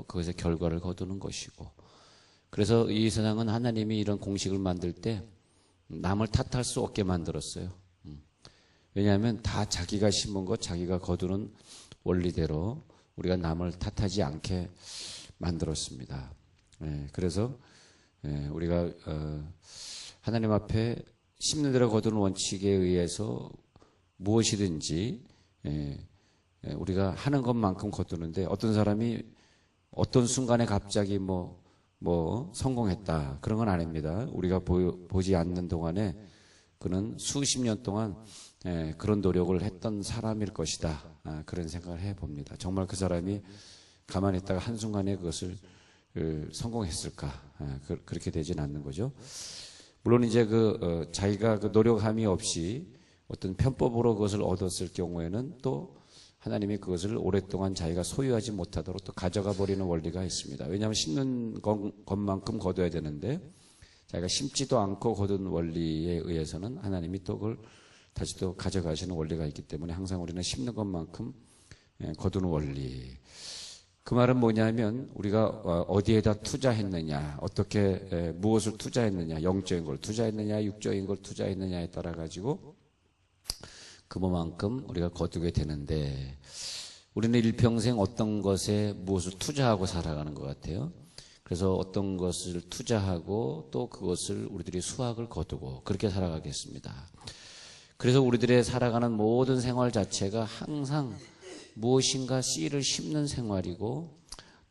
그것의 결과를 거두는 것이고, 그래서 이 세상은 하나님이 이런 공식을 만들 때 남을 탓할 수 없게 만들었어요. 왜냐하면 다 자기가 심은 것, 자기가 거두는 원리대로 우리가 남을 탓하지 않게 만들었습니다. 그래서 우리가 하나님 앞에 심는 대로 거두는 원칙에 의해서 무엇이든지 우리가 하는 것만큼 거두는데, 어떤 사람이 어떤 순간에 갑자기 뭐 성공했다, 그런 건 아닙니다. 우리가 보지 않는 동안에 그는 수십 년 동안 그런 노력을 했던 사람일 것이다, 그런 생각을 해봅니다. 정말 그 사람이 가만히 있다가 한순간에 그것을 성공했을까? 그렇게 되진 않는 거죠. 물론 이제 자기가 그 노력함이 없이 어떤 편법으로 그것을 얻었을 경우에는 또 하나님이 그것을 오랫동안 자기가 소유하지 못하도록 또 가져가 버리는 원리가 있습니다. 왜냐하면 심는 것만큼 거둬야 되는데, 자기가 심지도 않고 거둔 원리에 의해서는 하나님이 또 그걸 다시 또 가져가시는 원리가 있기 때문에 항상 우리는 심는 것만큼 거두는 원리. 그 말은 뭐냐면 우리가 어디에다 투자했느냐, 어떻게 무엇을 투자했느냐, 영적인 걸 투자했느냐, 육적인 걸 투자했느냐에 따라 가지고 그만큼 우리가 거두게 되는데, 우리는 일평생 어떤 것에 무엇을 투자하고 살아가는 것 같아요. 그래서 어떤 것을 투자하고 또 그것을 우리들이 수확을 거두고 그렇게 살아가겠습니다. 그래서 우리들의 살아가는 모든 생활 자체가 항상 무엇인가 씨를 심는 생활이고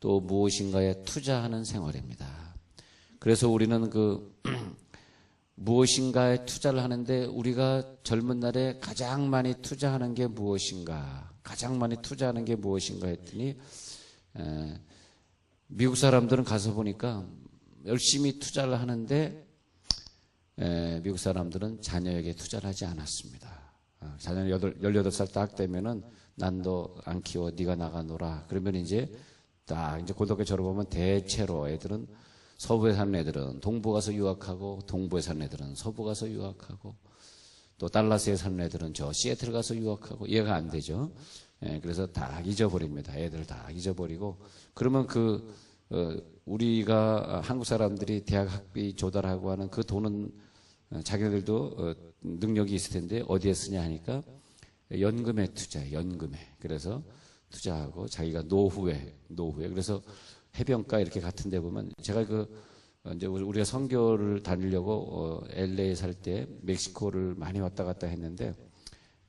또 무엇인가에 투자하는 생활입니다. 그래서 우리는 무엇인가에 투자를 하는데, 우리가 젊은 날에 가장 많이 투자하는 게 무엇인가, 가장 많이 투자하는 게 무엇인가 했더니 미국 사람들은 가서 보니까 열심히 투자를 하는데 미국 사람들은 자녀에게 투자를 하지 않았습니다. 자녀는 18살 딱 되면은 난 너 안 키워, 네가 나가 놀아. 그러면 이제 고등학교 졸업하면 대체로 애들은 서부에 사는 애들은 동부 가서 유학하고, 동부에 사는 애들은 서부 가서 유학하고, 또 달라스에 사는 애들은 저 시애틀 가서 유학하고, 이해가 안 되죠. 그래서 다 잊어버립니다. 애들 다 잊어버리고, 그러면 우리가 한국 사람들이 대학 학비 조달하고 하는 그 돈은 자기들도 능력이 있을 텐데 어디에 쓰냐 하니까 연금에 투자해, 연금에. 그래서 투자하고 자기가 노후에. 그래서 해변가 이렇게 같은 데 보면, 제가 이제 우리가 선교를 다니려고 LA 살 때 멕시코를 많이 왔다 갔다 했는데,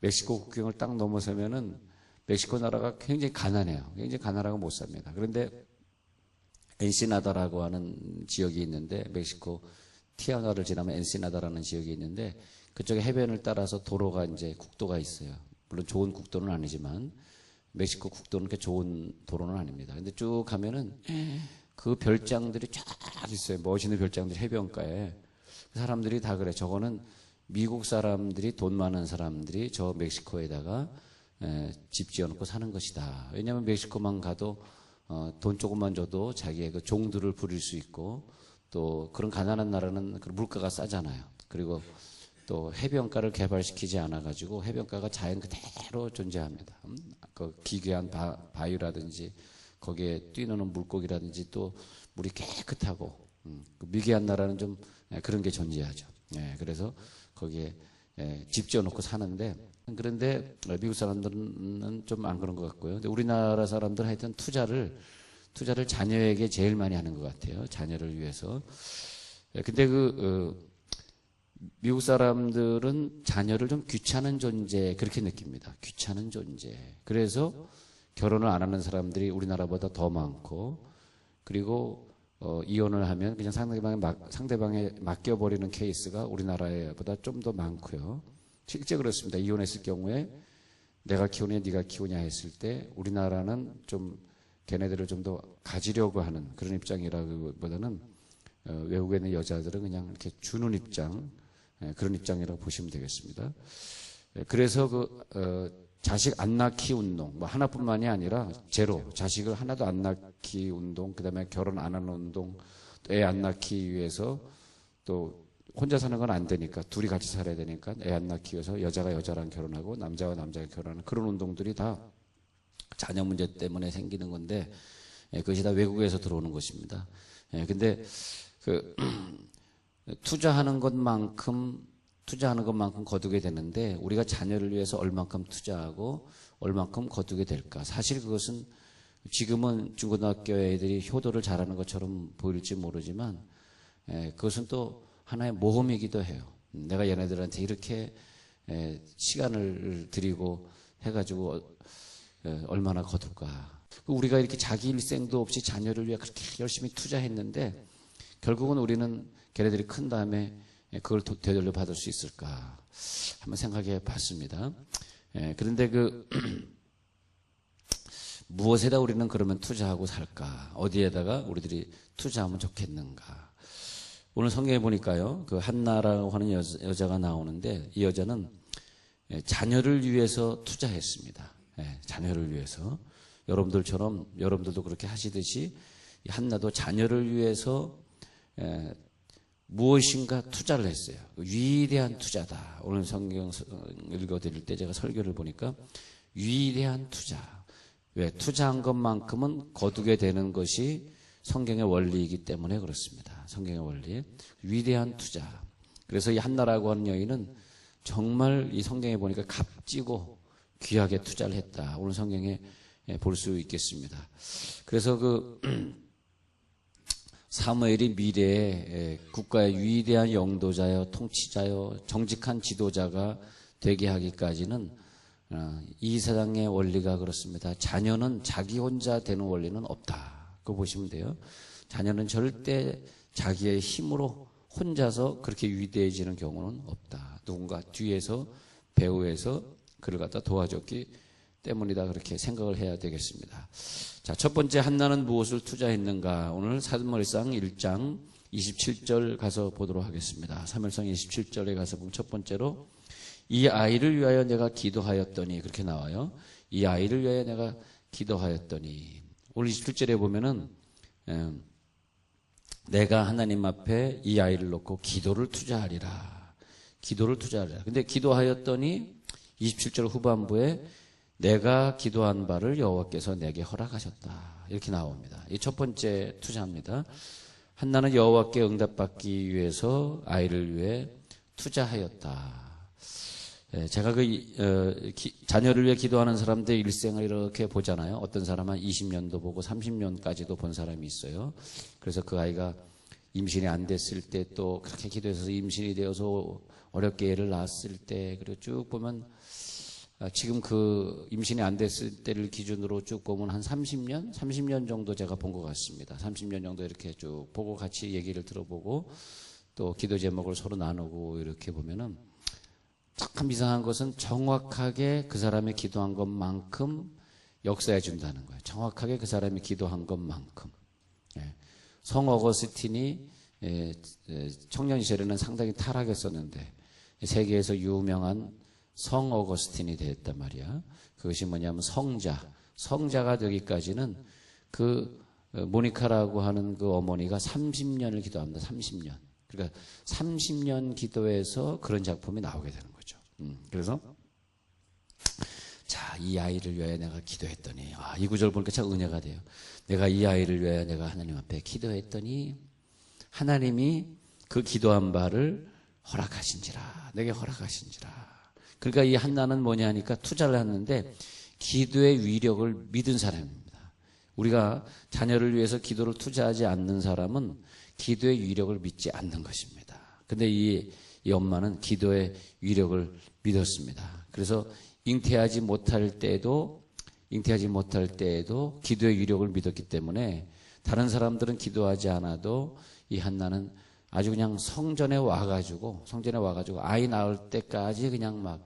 멕시코 국경을 딱 넘어서면은 멕시코 나라가 굉장히 가난해요. 굉장히 가난하고 못 삽니다. 그런데 엔시나다라고 하는 지역이 있는데, 멕시코 티아나를 지나면 엔시나다라는 지역이 있는데, 그쪽에 해변을 따라서 도로가 이제 국도가 있어요. 물론 좋은 국도는 아니지만 멕시코 국도는 그렇게 좋은 도로는 아닙니다. 근데 쭉 가면은 그 별장들이 쫙 있어요. 멋있는 별장들이 해변가에. 사람들이 다 그래. 저거는 미국 사람들이, 돈 많은 사람들이 저 멕시코에다가 집 지어놓고 사는 것이다. 왜냐하면 멕시코만 가도 돈 조금만 줘도 자기의 그 종들을 부릴 수 있고, 또 그런 가난한 나라는 물가가 싸잖아요. 그리고 또 해변가를 개발시키지 않아가지고 해변가가 자연 그대로 존재합니다. 그 기괴한 바위라든지 거기에 뛰노는 물고기라든지 또 물이 깨끗하고, 미개한 나라는 좀 그런 게 존재하죠. 그래서 거기에 집 지어놓고 사는데, 그런데 미국 사람들은 좀 안 그런 것 같고요. 근데 우리나라 사람들은 하여튼 투자를 자녀에게 제일 많이 하는 것 같아요. 자녀를 위해서. 근데 미국 사람들은 자녀를 좀 귀찮은 존재, 그렇게 느낍니다. 귀찮은 존재. 그래서 결혼을 안 하는 사람들이 우리나라보다 더 많고, 그리고 이혼을 하면 그냥 상대방에 맡겨버리는 케이스가 우리나라보다 좀 더 많고요. 실제 그렇습니다. 이혼했을 경우에 내가 키우냐 네가 키우냐 했을 때 우리나라는 좀 걔네들을 좀 더 가지려고 하는 그런 입장이라기보다는 외국에 있는 여자들은 그냥 이렇게 주는 입장, 그런 입장이라고 보시면 되겠습니다. 그래서 자식 안 낳기 운동, 뭐 하나뿐만이 아니라 제로, 자식을 하나도 안 낳기 운동, 그 다음에 결혼 안 하는 운동, 애 안 낳기 위해서, 또 혼자 사는 건 안 되니까 둘이 같이 살아야 되니까 애 안 낳기 위해서 여자가 여자랑 결혼하고 남자가 남자가 결혼하는 그런 운동들이 다 자녀 문제 때문에 생기는 건데, 그것이 다 외국에서 들어오는 것입니다. 근데 투자하는 것만큼 거두게 되는데 우리가 자녀를 위해서 얼만큼 투자하고 얼만큼 거두게 될까? 사실 그것은 지금은 중고등학교 애들이 효도를 잘하는 것처럼 보일지 모르지만 그것은 또 하나의 모험이기도 해요. 내가 얘네들한테 이렇게 시간을 들이고 해가지고 얼마나 거둘까? 우리가 이렇게 자기 일생도 없이 자녀를 위해 그렇게 열심히 투자했는데 결국은 우리는 걔네들이 큰 다음에 그걸 되돌려 받을 수 있을까? 한번 생각해 봤습니다. 그런데 무엇에다 우리는 그러면 투자하고 살까? 어디에다가 우리들이 투자하면 좋겠는가? 오늘 성경에 보니까요, 그 한나라고 하는 여자가 나오는데 이 여자는 자녀를 위해서 투자했습니다. 자녀를 위해서. 여러분들처럼 여러분들도 그렇게 하시듯이 한나도 자녀를 위해서 무엇인가 투자를 했어요. 위대한 투자다. 오늘 성경 읽어드릴 때 제가 설교를 보니까 위대한 투자. 왜? 투자한 것만큼은 거두게 되는 것이 성경의 원리이기 때문에 그렇습니다. 성경의 원리. 위대한 투자. 그래서 이 한나라고 하는 여인은 정말 이 성경에 보니까 값지고 귀하게 투자를 했다. 오늘 성경에 볼 수 있겠습니다. 그래서 사무엘이 미래에 국가의 위대한 영도자여 통치자여 정직한 지도자가 되게 하기까지는 이 세상의 원리가 그렇습니다. 자녀는 자기 혼자 되는 원리는 없다. 그거 보시면 돼요. 자녀는 절대 자기의 힘으로 혼자서 그렇게 위대해지는 경우는 없다. 누군가 뒤에서 배후에서 그를 갖다 도와줬기 때문이다. 그렇게 생각을 해야 되겠습니다. 자, 첫 번째 한나는 무엇을 투자했는가? 오늘 사무엘상 1장 27절 가서 보도록 하겠습니다. 사무엘상 27절에 가서 보면 첫 번째로 이 아이를 위하여 내가 기도하였더니 그렇게 나와요. 이 아이를 위하여 내가 기도하였더니 오늘 27절에 보면은 내가 하나님 앞에 이 아이를 놓고 기도를 투자하리라. 기도를 투자하리라. 근데 기도하였더니 27절 후반부에 내가 기도한 바를 여호와께서 내게 허락하셨다. 이렇게 나옵니다. 이 첫 번째 투자입니다. 한나는 여호와께 응답받기 위해서 아이를 위해 투자하였다. 제가 자녀를 위해 기도하는 사람들 일생을 이렇게 보잖아요. 어떤 사람은 20년도 보고 30년까지도 본 사람이 있어요. 그래서 그 아이가 임신이 안 됐을 때 또 그렇게 기도해서 임신이 되어서 어렵게 애를 낳았을 때 그리고 쭉 보면 지금 그 임신이 안 됐을 때를 기준으로 쭉 보면 한 30년 정도 제가 본 것 같습니다. 30년 정도 이렇게 쭉 보고 같이 얘기를 들어보고 또 기도 제목을 서로 나누고 이렇게 보면은 참 이상한 것은 정확하게 그 사람이 기도한 것만큼 역사해 준다는 거예요. 정확하게 그 사람이 기도한 것만큼. 성 어거스틴이 청년 시절에는 상당히 타락했었는데 세계에서 유명한 성 어거스틴이 됐단 말이야. 그것이 뭐냐면 성자가 되기까지는 그 모니카라고 하는 그 어머니가 30년을 기도합니다. 30년. 그러니까 30년 기도해서 그런 작품이 나오게 되는 거죠. 그래서 자, 이 아이를 위하여 내가 기도했더니 이 구절 보니까 참 은혜가 돼요. 내가 이 아이를 위하여 내가 하나님 앞에 기도했더니 하나님이 그 기도한 바를 허락하신지라. 내게 허락하신지라. 그러니까 이 한나는 뭐냐 하니까 투자를 했는데 기도의 위력을 믿은 사람입니다. 우리가 자녀를 위해서 기도를 투자하지 않는 사람은 기도의 위력을 믿지 않는 것입니다. 근데 이 엄마는 기도의 위력을 믿었습니다. 그래서 잉태하지 못할 때에도 기도의 위력을 믿었기 때문에 다른 사람들은 기도하지 않아도 이 한나는 아주 그냥 성전에 와가지고 아이 낳을 때까지 그냥 막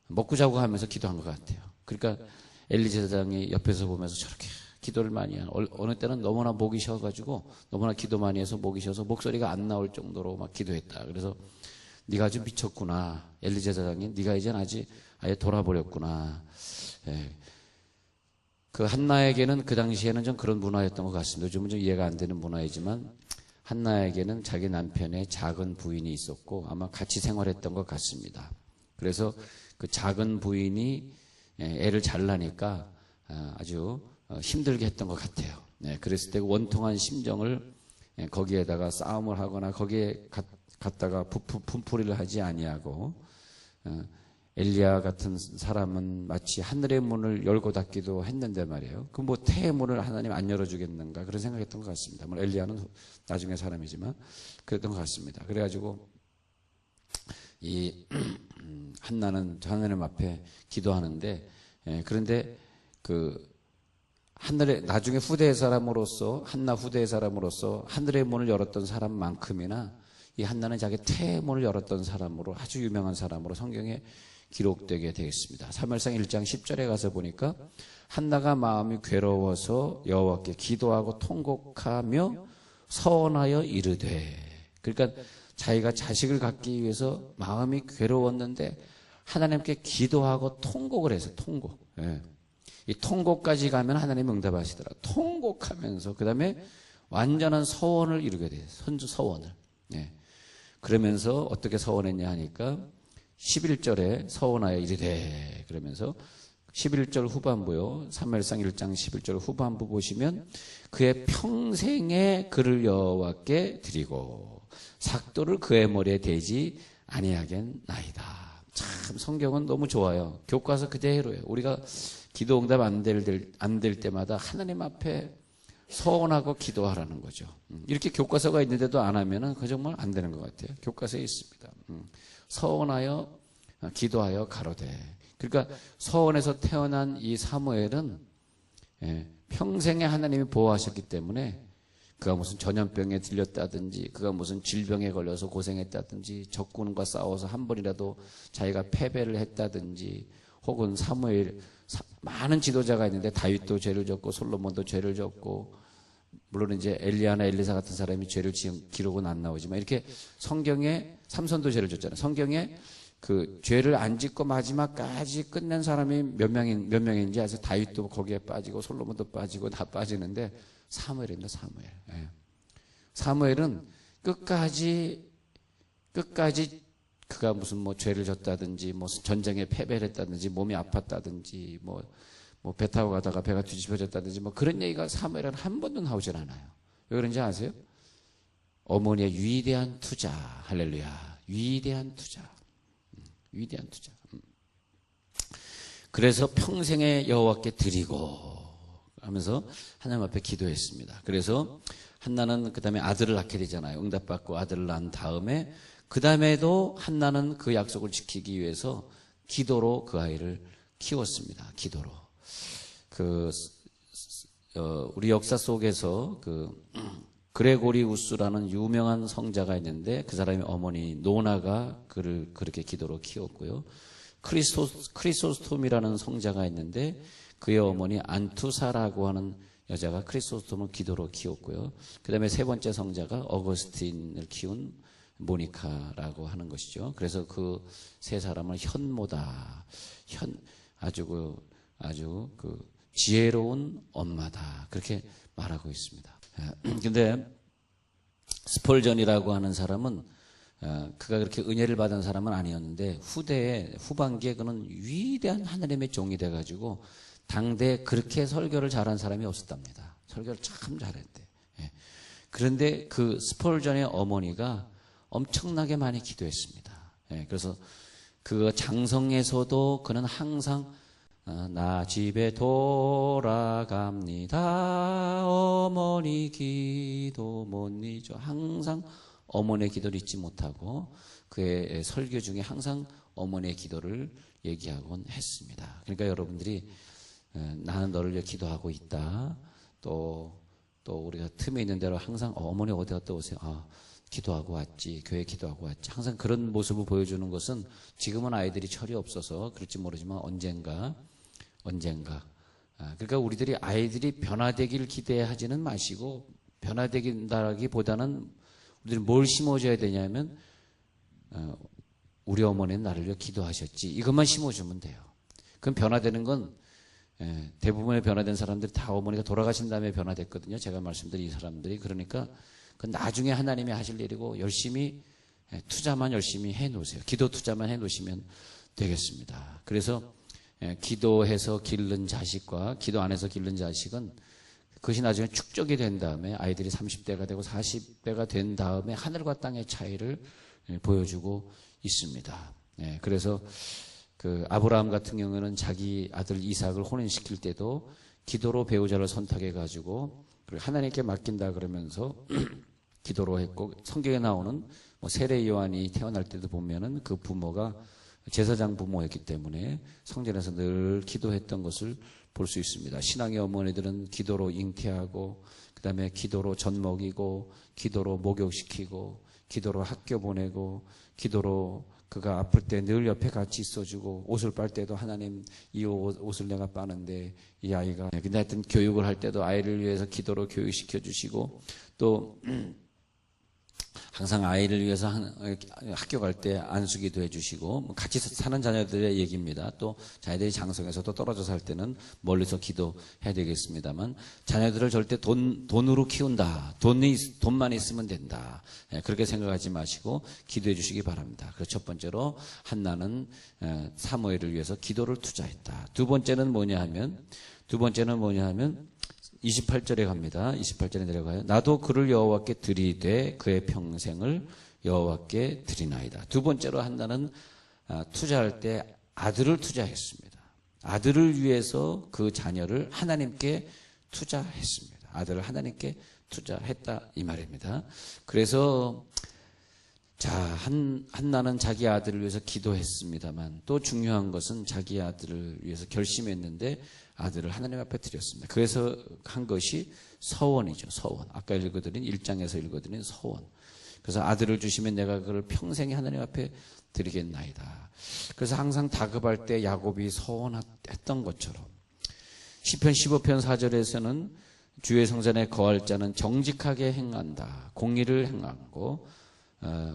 먹고 자고 하면서 기도한 것 같아요. 그러니까 엘리 제사장이 옆에서 보면서 저렇게 기도를 많이 하는, 어느 때는 너무나 목이 쉬어가지고 너무나 기도 많이 해서 목이 쉬어서 목소리가 안 나올 정도로 막 기도했다. 그래서 네가 아주 미쳤구나. 엘리 제사장이 네가 이젠 아예 돌아버렸구나. 그 한나에게는 그 당시에는 좀 그런 문화였던 것 같습니다. 요즘은 좀 이해가 안 되는 문화이지만 한나에게는 자기 남편의 작은 부인이 있었고 아마 같이 생활했던 것 같습니다. 그래서 그 작은 부인이 애를 잘 낳으니까 아주 힘들게 했던 것 같아요. 그랬을 때 원통한 심정을 거기에다가 싸움을 하거나 거기에 갖다가 분풀이를 하지 아니하고 엘리야 같은 사람은 마치 하늘의 문을 열고 닫기도 했는데 말이에요. 그 뭐 태의 문을 하나님 안 열어주겠는가 그런 생각했던 것 같습니다. 물론 엘리야는 나중에 사람이지만 그랬던 것 같습니다. 그래가지고 이 한나는 하나님 앞에 기도하는데 그런데 그 하늘의 나중에 후대의 사람으로서 한나 후대의 사람으로서 하늘의 문을 열었던 사람만큼이나 이 한나는 자기 태의 문을 열었던 사람으로 아주 유명한 사람으로 성경에 기록되게 되겠습니다. 사무엘상 1장 10절에 가서 보니까 한나가 마음이 괴로워서 여호와께 기도하고 통곡하며 서원하여 이르되, 그러니까 자기가 자식을 갖기 위해서 마음이 괴로웠는데 하나님께 기도하고 통곡을 해서 통곡. 이 통곡까지 가면 하나님 응답하시더라. 통곡하면서 그 다음에 완전한 서원을 이루게 돼요. 선주 서원을. 그러면서 어떻게 서원했냐 하니까 11절에 서원하여 이르되, 그러면서 11절 후반부요. 사무엘상 1장 11절 후반부 보시면 그의 평생에 그를 여호와께 드리고 삭도를 그의 머리에 대지 아니하겠나이다. 참 성경은 너무 좋아요. 교과서 그대로예요. 우리가 기도 응답 안 될 때마다 하나님 앞에 서원하고 기도하라는 거죠. 이렇게 교과서가 있는데도 안 하면은 그 정말 안 되는 것 같아요. 교과서에 있습니다. 서원하여 기도하여 가로되. 그러니까 서원에서 태어난 이 사무엘은 평생에 하나님이 보호하셨기 때문에 그가 무슨 전염병에 들렸다든지 그가 무슨 질병에 걸려서 고생했다든지 적군과 싸워서 한 번이라도 자기가 패배를 했다든지 혹은 사무엘 많은 지도자가 있는데 다윗도 죄를 졌고 솔로몬도 죄를 졌고 물론 이제 엘리야나 엘리사 같은 사람이 죄를 지은 기록은 안 나오지만 이렇게 성경에 삼손도 죄를 졌잖아요. 성경에 그 죄를 안 짓고 마지막까지 끝낸 사람이 몇 명인지 아세요? 다윗도 거기에 빠지고 솔로몬도 빠지고 다 빠지는데 사무엘입니다. 사무엘. 사무엘은 끝까지 그가 무슨 뭐 죄를 졌다든지 뭐 전쟁에 패배를 했다든지 몸이 아팠다든지 뭐 배 타고 가다가 배가 뒤집어졌다든지 뭐 그런 얘기가 사무엘은 한 번도 나오질 않아요. 왜 그런지 아세요? 어머니의 위대한 투자. 할렐루야. 위대한 투자. 위대한 투자. 그래서 평생에 여호와께 드리고 하면서 하나님 앞에 기도했습니다. 그래서 한나는 그 다음에 아들을 낳게 되잖아요. 응답받고 아들을 낳은 다음에 그 다음에도 한나는 그 약속을 지키기 위해서 기도로 그 아이를 키웠습니다. 기도로. 우리 역사 속에서 그레고리우스라는 유명한 성자가 있는데 그 사람의 어머니 노나가 그를 그렇게 기도로 키웠고요. 크리소스톰이라는 성자가 있는데 그의 어머니 안투사라고 하는 여자가 크리소스톰을 기도로 키웠고요. 그 다음에 세 번째 성자가 어거스틴을 키운 모니카라고 하는 것이죠. 그래서 그 세 사람을 현모다. 아주 지혜로운 엄마다. 그렇게 말하고 있습니다. 근데 스펄전이라고 하는 사람은 그가 그렇게 은혜를 받은 사람은 아니었는데 후반기에 그는 위대한 하나님의 종이 돼가지고 당대에 그렇게 설교를 잘한 사람이 없었답니다. 설교를 참 잘했대. 그런데 그 스펄전의 어머니가 엄청나게 많이 기도했습니다. 그래서 그 장성에서도 그는 항상 나 집에 돌아갑니다. 어머니 기도 못 잊어. 항상 어머니의 기도를 잊지 못하고 그의 설교 중에 항상 어머니의 기도를 얘기하곤 했습니다. 그러니까 여러분들이 나는 너를 위해 기도하고 있다. 또 우리가 틈에 있는 대로 항상 어머니 어디 갔다 오세요? 기도하고 왔지. 교회 기도하고 왔지. 항상 그런 모습을 보여주는 것은 지금은 아이들이 철이 없어서 그럴지 모르지만 언젠가 그러니까 우리들이 아이들이 변화되기를 기대하지는 마시고 변화되긴다기보다는 우리들이 뭘 심어줘야 되냐면 우리 어머니는 나를 위해 기도하셨지. 이것만 심어주면 돼요. 그럼 변화되는 건 대부분의 변화된 사람들이 다 어머니가 돌아가신 다음에 변화됐거든요. 제가 말씀드린 이 사람들이. 그러니까 그 나중에 하나님이 하실 일이고 열심히 투자만 열심히 해놓으세요. 기도 투자만 해놓으시면 되겠습니다. 그래서 기도해서 기른 자식과 기도 안 해서 기른 자식은 그것이 나중에 축적이 된 다음에 아이들이 30대가 되고 40대가 된 다음에 하늘과 땅의 차이를 보여주고 있습니다. 그래서 그 아브라함 같은 경우는 자기 아들 이삭을 혼인시킬 때도 기도로 배우자를 선택해 가지고 하나님께 맡긴다 그러면서 기도로 했고, 성경에 나오는 뭐 세례 요한이 태어날 때도 보면은 그 부모가 제사장 부모였기 때문에 성전에서 늘 기도했던 것을 볼 수 있습니다. 신앙의 어머니들은 기도로 잉태하고, 그 다음에 기도로 젖 먹이고, 기도로 목욕시키고, 기도로 학교 보내고, 기도로 그가 아플 때 늘 옆에 같이 있어주고, 옷을 빨 때도 하나님 이 옷을 내가 빠는데 이 아이가, 근데 하여튼 교육을 할 때도 아이를 위해서 기도로 교육시켜 주시고, 또 항상 아이를 위해서 학교 갈 때 안수기도 해주시고, 같이 사는 자녀들의 얘기입니다. 또 자녀들이 장성에서도 떨어져 살 때는 멀리서 기도해야 되겠습니다만, 자녀들을 절대 돈으로 키운다, 돈만 있으면 된다, 그렇게 생각하지 마시고 기도해 주시기 바랍니다. 그래서 첫 번째로 한나는 사무엘을 위해서 기도를 투자했다. 두 번째는 뭐냐 하면 28절에 갑니다. 28절에 내려가요. 나도 그를 여호와께 드리되 그의 평생을 여호와께 드리나이다. 두 번째로 한나는 투자할 때 아들을 투자했습니다. 아들을 위해서 그 자녀를 하나님께 투자했습니다. 아들을 하나님께 투자했다 이 말입니다. 그래서 한나는 자기 아들을 위해서 기도했습니다만, 또 중요한 것은 자기 아들을 위해서 결심했는데 아들을 하나님 앞에 드렸습니다. 그래서 한 것이 서원이죠. 서원. 아까 1장에서 읽어드린 서원. 그래서 아들을 주시면 내가 그를 평생에 하나님 앞에 드리겠나이다. 그래서 항상 다급할 때 야곱이 서원했던 것처럼 시편 15편 4절에서는 주의 성전에 거할 자는 정직하게 행한다, 공의를 행하고,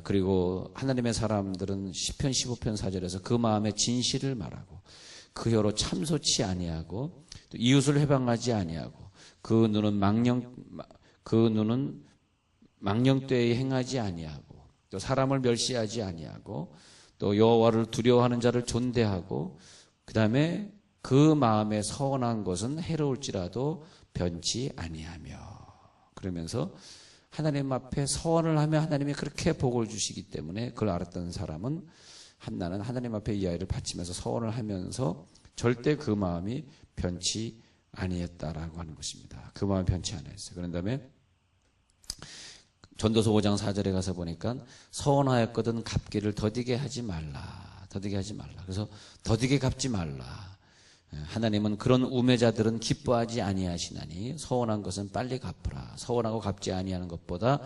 그리고 하나님의 사람들은 시편 15편 4절에서 그 마음에 진실을 말하고 그 혀로 참소치 아니하고 또 이웃을 해방하지 아니하고 그 눈은 망령되이 행하지 아니하고 또 사람을 멸시하지 아니하고 또 여호와를 두려워하는 자를 존대하고, 그 다음에 그 마음에 서원한 것은 해로울지라도 변치 아니하며, 그러면서 하나님 앞에 서원을 하면 하나님이 그렇게 복을 주시기 때문에 그걸 알았던 사람은, 한나는 하나님 앞에 이 아이를 바치면서 서원을 하면서 절대 그 마음이 변치 아니했다라고 하는 것입니다. 그 마음이 변치 아니했어요. 그런 다음에 전도서 5장 4절에 가서 보니까 서원하였거든 갚기를 더디게 하지 말라. 그래서 더디게 갚지 말라. 하나님은 그런 우매자들은 기뻐하지 아니하시나니 서원한 것은 빨리 갚으라. 서원하고 갚지 아니하는 것보다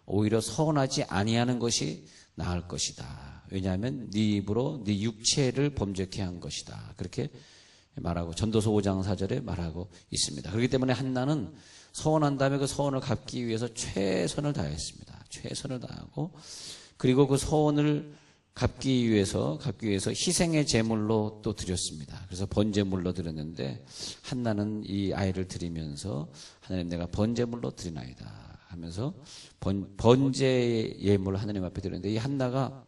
오히려 서원하지 아니하는 것이 나을 것이다. 왜냐하면 네 입으로 네 육체를 범죄케 한 것이다. 그렇게 말하고 전도서 5장 4절에 말하고 있습니다. 그렇기 때문에 한나는 서원한 다음에 그 서원을 갚기 위해서 최선을 다했습니다. 최선을 다하고, 그리고 그 서원을 갚기 위해서 희생의 제물로 또 드렸습니다. 그래서 번제물로 드렸는데, 한나는 이 아이를 드리면서 하나님 내가 번제물로 드리나이다 하면서 번제 예물을 하나님 앞에 드렸는데, 이 한나가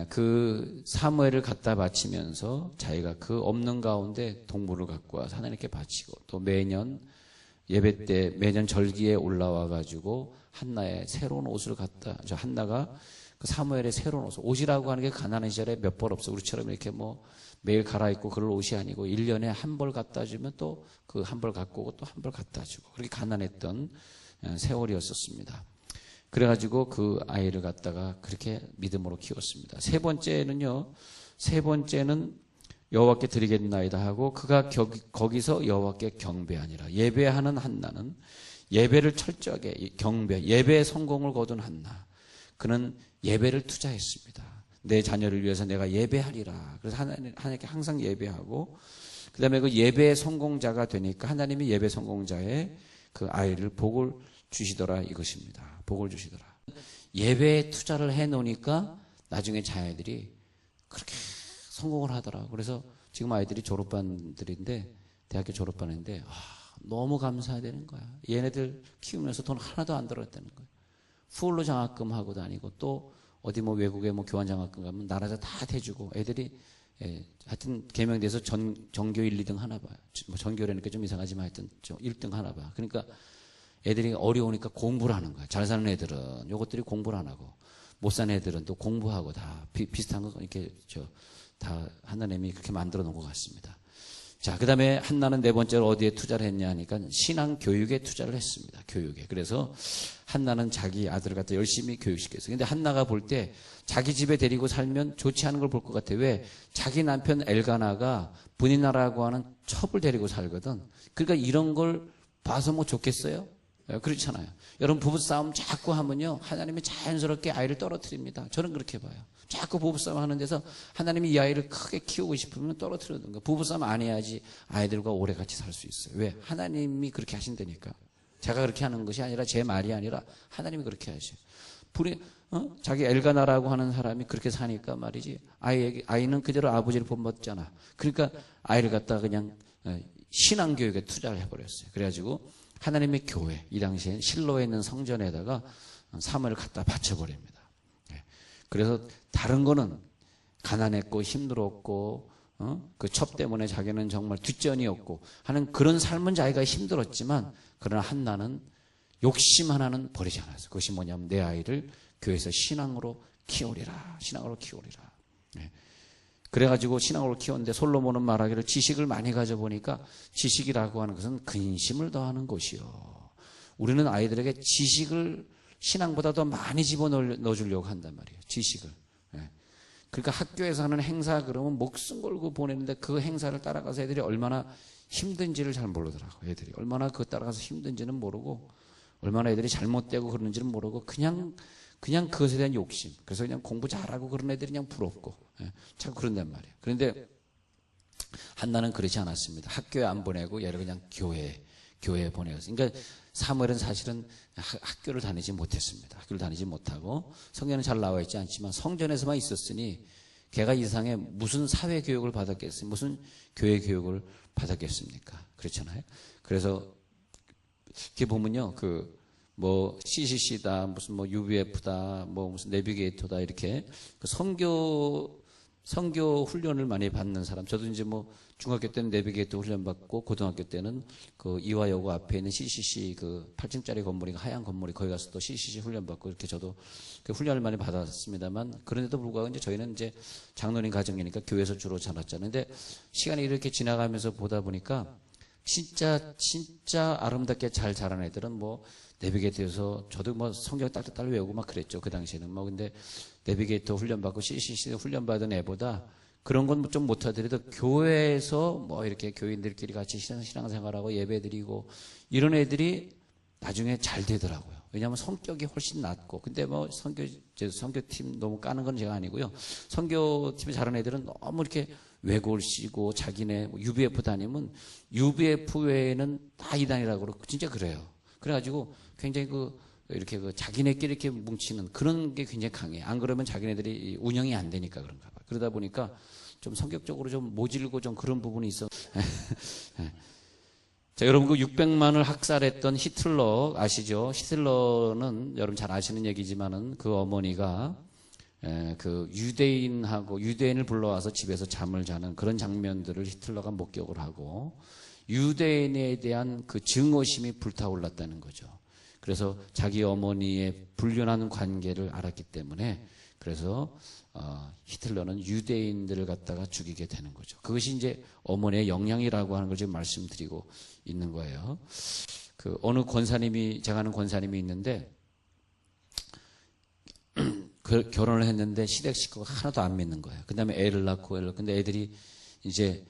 그 사무엘을 갖다 바치면서 자기가 그 없는 가운데 동물을 갖고 와서 하나님께 바치고, 또 매년 예배 때 매년 절기에 올라와 가지고 한나의 새로운 옷을 한나가 그 사무엘의 새로운 옷이라고 하는 게 가나안 시절에 몇 벌 없어. 우리처럼 이렇게 뭐 매일 갈아입고 그럴 옷이 아니고 1년에 한 벌 갖다 주면 또 그 한 벌 갖고 오고 또 한 벌 갖다 주고, 그렇게 가난했던 세월이었었습니다. 그래가지고 그 아이를 갖다가 그렇게 믿음으로 키웠습니다. 세 번째는 여호와께 드리겠나이다 하고 그가 거기서 여호와께 경배하니라. 예배하는 한나는 예배를 철저하게 예배의 성공을 거둔 한나. 그는 예배를 투자했습니다. 내 자녀를 위해서 내가 예배하리라. 그래서 하나님께 항상 예배하고, 그 다음에 그 예배의 성공자가 되니까 하나님이 예배 성공자의 그 아이를 복을 주시더라 이것입니다. 복을 주시더라. 예배에 투자를 해놓으니까 나중에 자녀들이 그렇게 성공을 하더라고. 그래서 지금 아이들이 졸업반들인데, 대학교 졸업반인데, 너무 감사되는 거야. 얘네들 키우면서 돈 하나도 안 들었다는 거야. 풀로 장학금 하고 다니고, 또 어디 뭐 외국에 뭐 교환 장학금 가면 나라에서 다 대주고, 애들이 하여튼 계명돼서 전교 1, 2등 하나 봐요. 뭐 전교라니까 좀 이상하지만 하여튼 1등 하나 봐. 그러니까 애들이 어려우니까 공부를 하는 거야. 잘 사는 애들은 요것들이 공부를 안 하고, 못 사는 애들은 또 공부하고, 다 비슷한 거 이렇게 다 하나님이 그렇게 만들어 놓은 것 같습니다. 자, 그 다음에 한나는 네 번째로 어디에 투자를 했냐 하니까 신앙 교육에 투자를 했습니다. 교육에. 그래서 한나는 자기 아들을 갖다 열심히 교육시켰어요. 근데 한나가 볼 때 자기 집에 데리고 살면 좋지 않은 걸 볼 것 같아. 왜? 자기 남편 엘가나가 분이나라고 하는 첩을 데리고 살거든. 그러니까 이런 걸 봐서 뭐 좋겠어요? 그렇잖아요. 여러분 부부싸움 자꾸 하면요, 하나님이 자연스럽게 아이를 떨어뜨립니다. 저는 그렇게 봐요. 자꾸 부부싸움 하는 데서 하나님이 이 아이를 크게 키우고 싶으면 떨어뜨리는 거예요. 부부싸움 안 해야지 아이들과 오래 같이 살 수 있어요. 왜? 하나님이 그렇게 하신다니까. 제가 그렇게 하는 것이 아니라, 제 말이 아니라 하나님이 그렇게 하셔요. 자기 엘가나라고 하는 사람이 그렇게 사니까 말이지, 아이는 그대로 아버지를 본받잖아. 그러니까 아이를 갖다가 그냥 신앙교육에 투자를 해버렸어요. 그래가지고 하나님의 교회, 이 당시에 실로에 있는 성전에다가 사무엘을 갖다 바쳐버립니다. 그래서 다른 거는 가난했고 힘들었고, 그 첩 때문에 자기는 정말 뒷전이었고 하는 그런 삶은 자기가 힘들었지만, 그러나 한나는 욕심 하나는 버리지 않았어요. 그것이 뭐냐면 내 아이를 교회에서 신앙으로 키우리라. 신앙으로 키우리라. 그래가지고 신앙으로 키웠는데, 솔로몬은 말하기를 지식을 많이 가져보니까 지식이라고 하는 것은 근심을 더하는 것이요. 우리는 아이들에게 지식을 신앙보다 더 많이 집어넣어주려고 한단 말이에요. 지식을. 그러니까 학교에서 하는 행사 그러면 목숨 걸고 보내는데, 그 행사를 따라가서 애들이 얼마나 힘든지를 잘 모르더라고요. 애들이 얼마나 그거 따라가서 힘든지는 모르고, 얼마나 애들이 잘못되고 그러는지는 모르고, 그냥 그것에 대한 욕심. 그래서 그냥 공부 잘하고 그런 애들이 그냥 부럽고, 자꾸 그런단 말이에요. 그런데 한나는 그렇지 않았습니다. 학교에 안 보내고 얘를 그냥 교회에 보내었어요. 그러니까 사무엘은 사실은 학교를 다니지 못했습니다. 학교를 다니지 못하고, 성경에는 잘 나와 있지 않지만 성전에서만 있었으니 걔가 이 세상에 무슨 사회 교육을 받았겠어요? 무슨 교회 교육을 받았겠습니까? 그렇잖아요. 그래서 이렇게 보면요, 뭐 CCC다, 무슨 뭐 UBF다, 뭐 무슨 내비게이터다, 이렇게 그 선교 훈련을 많이 받는 사람. 저도 이제 뭐 중학교 때는 내비게이터 훈련 받고, 고등학교 때는 그 이화여고 앞에 있는 CCC 그 8층짜리 건물이, 하얀 건물이, 거기 가서 또 CCC 훈련 받고, 이렇게 저도 그 훈련을 많이 받았습니다만, 그런데도 불구하고 이제 저희는 이제 장로님 가정이니까 교회에서 주로 자랐잖아요. 근데 시간이 이렇게 지나가면서 보다 보니까 진짜 아름답게 잘 자란 애들은 뭐 내비게이터에서, 저도 뭐 성경 딸 외우고 막 그랬죠. 그 당시에는 뭐. 근데 내비게이터 훈련받고 CCC 훈련받은 애보다 그런 건 좀 못하더라도 교회에서 뭐 이렇게 교인들끼리 같이 신앙생활하고 예배드리고 이런 애들이 나중에 잘 되더라고요. 왜냐하면 성격이 훨씬 낫고. 근데 뭐 선교팀 너무 까는 건 제가 아니고요. 선교팀에 잘하는 애들은 너무 이렇게 외골 씌고 자기네 뭐 UBF 다니면 UBF 외에는 다 이단이라고 그러고 진짜 그래요. 그래가지고 굉장히 이렇게 자기네끼리 이렇게 뭉치는 그런 게 굉장히 강해. 안 그러면 자기네들이 운영이 안 되니까 그런가 봐. 그러다 보니까 좀 성격적으로 좀 모질고 좀 그런 부분이 있어. 자, 여러분 그 600만을 학살했던 히틀러 아시죠? 히틀러는 여러분 잘 아시는 얘기지만은 그 어머니가 그 유대인을 불러와서 집에서 잠을 자는 그런 장면들을 히틀러가 목격을 하고, 유대인에 대한 그 증오심이 불타올랐다는 거죠. 그래서 자기 어머니의 불륜한 관계를 알았기 때문에, 그래서 히틀러는 유대인들을 갖다가 죽이게 되는 거죠. 그것이 이제 어머니의 영향이라고 하는 걸 지금 말씀드리고 있는 거예요. 그 어느 권사님이, 제가 아는 권사님이 있는데 결혼을 했는데 시댁 식구가 하나도 안 믿는 거예요. 그 다음에 애를 낳고 근데 애들이 이제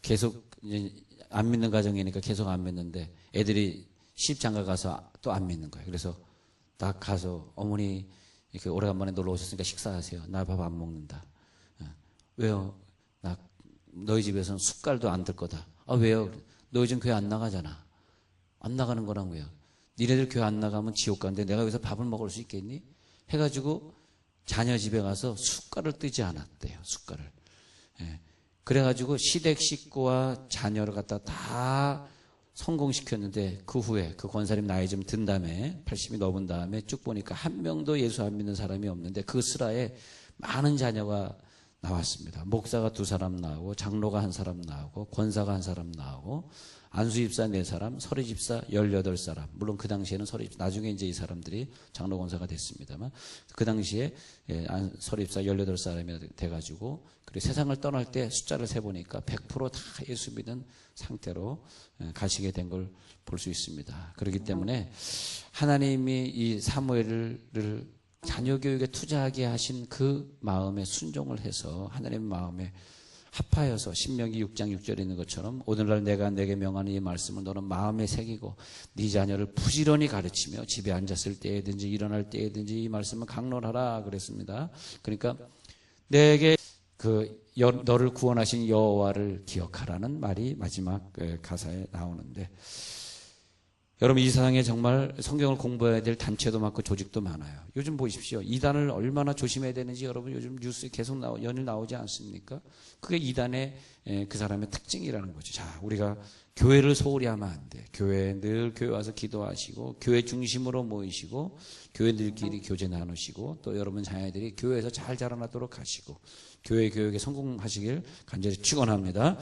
계속 이제 안 믿는 가정이니까 계속 안 믿는데, 애들이 시집장가 가서 또 안 믿는 거예요. 그래서 딱 가서, 어머니 이렇게 오래간만에 놀러 오셨으니까 식사하세요. 나 밥 안 먹는다. 왜요? 너희 집에서는 숟갈도 안 들 거다. 아, 왜요? 너 요즘 교회 안 나가잖아. 안 나가는 거랑 왜요? 니네들 교회 안 나가면 지옥 가는데 내가 여기서 밥을 먹을 수 있겠니? 해가지고 자녀 집에 가서 숟갈을 뜨지 않았대요. 숟갈을. 그래가지고 시댁 식구와 자녀를 갖다 다 성공시켰는데, 그 후에 그 권사님 나이 좀 든 다음에 80이 넘은 다음에 쭉 보니까 한 명도 예수 안 믿는 사람이 없는데, 그 슬하에 많은 자녀가 나왔습니다. 목사가 2사람 나오고 장로가 1사람 나오고 권사가 1사람 나오고 안수집사 4사람, 서리집사 18사람. 물론 그 당시에는 서리집사, 나중에 이제 이 사람들이 장로 권사가 됐습니다만 그 당시에 서리집사 18사람이 돼가지고 그리고 세상을 떠날 때 숫자를 세보니까 100% 다 예수 믿은 상태로 가시게 된 걸 볼 수 있습니다. 그렇기 때문에 하나님이 이 사무엘을 자녀 교육에 투자하게 하신 그 마음에 순종을 해서 하나님의 마음에 합하여서 신명기 6장 6절에 있는 것처럼 오늘날 내가 내게 명하는 이 말씀을 너는 마음에 새기고 네 자녀를 부지런히 가르치며 집에 앉았을 때에든지 일어날 때에든지 이 말씀을 강론하라 그랬습니다. 그러니까 내게 너를 구원하신 여호와를 기억하라는 말이 마지막 가사에 나오는데, 여러분 이 세상에 정말 성경을 공부해야 될 단체도 많고 조직도 많아요. 요즘 보십시오. 이단을 얼마나 조심해야 되는지 여러분 요즘 뉴스에 계속 연일 나오지 않습니까? 그게 이단의 그 사람의 특징이라는 거죠. 자, 우리가 교회를 소홀히 하면 안 돼. 늘 교회 와서 기도하시고 교회 중심으로 모이시고 교회들끼리 교제 나누시고 또 여러분 자녀들이 교회에서 잘 자라나도록 하시고 교회 교육에 성공하시길 간절히 축원합니다.